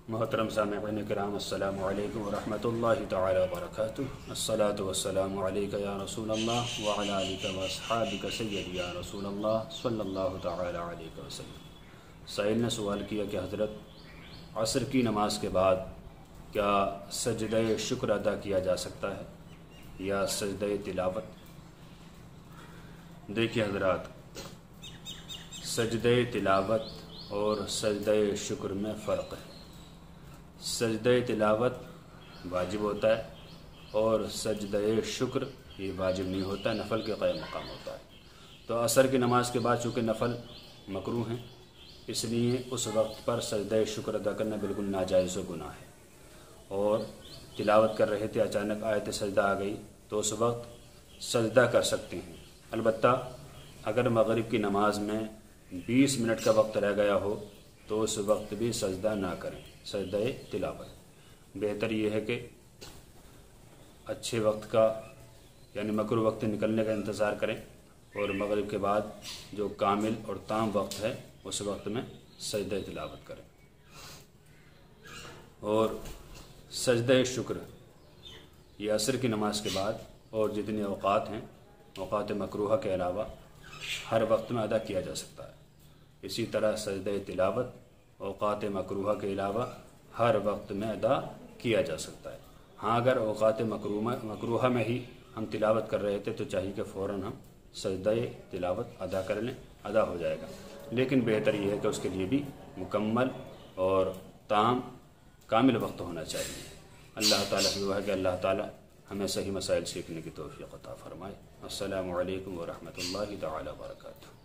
محترم سامعین کرام، السلام علیکم ورحمۃ اللہ تعالی وبرکاتہ۔ الصلاۃ والسلام علیک یا رسول اللہ وعلی آلک واصحابک سیدی یا رسول اللہ صلی اللہ تعالی علیہ وسلم۔ سائل نے سوال کیا کہ حضرت عصر کی نماز کے بعد کیا سجدہ شکر ادا کیا جا سکتا ہے یا سجدہ تلاوت؟ دیکھیے حضرات، سجدہ تلاوت اور سجدہ شکر میں فرق ہے۔ سجدہ تلاوت واجب ہوتا ہے اور سجدہ شکر یہ واجب نہیں ہوتا ہے، نفل کے قائم مقام ہوتا ہے۔ تو عصر کی نماز کے بعد چونکہ نفل مکروہ ہیں، اس لیے اس وقت پر سجدہ شکر ادا کرنا بالکل ناجائز و گناہ ہے۔ اور تلاوت کر رہے تھے، اچانک آیت سجدہ آ گئی تو اس وقت سجدہ کر سکتے ہیں، البتہ اگر مغرب کی نماز میں 20 منٹ کا وقت رہ گیا ہو تو اس وقت بھی سجدہ نہ کریں، سجدہ تلاوت۔ بہتر یہ ہے کہ اچھے وقت کا یعنی مکروہ وقت نکلنے کا انتظار کریں اور مغرب کے بعد جو کامل اور تام وقت ہے اس وقت میں سجدہ تلاوت کریں۔ اور سجدہ شکر یہ عصر کی نماز کے بعد اور جتنے اوقات ہیں، اوقات مکروہہ کے علاوہ ہر وقت میں ادا کیا جا سکتا ہے۔ اسی طرح سجدہ تلاوت اوقات مکروہہ کے علاوہ ہر وقت میں ادا کیا جا سکتا ہے۔ ہاں، اگر اوقات مکروہہ میں ہی ہم تلاوت کر رہے تھے تو چاہیے کہ فوراً ہم سجدہ تلاوت ادا کر لیں، ادا ہو جائے گا۔ لیکن بہتر یہ ہے کہ اس کے لیے بھی مکمل اور تام کامل وقت ہونا چاہیے۔ اللہ تعالیٰ سے دعا ہے کہ اللہ تعالیٰ ہمیں صحیح مسائل سیکھنے کی توفیق عطا فرمائے۔ السلام علیکم ورحمۃ اللہ تعالی وبرکاتہ۔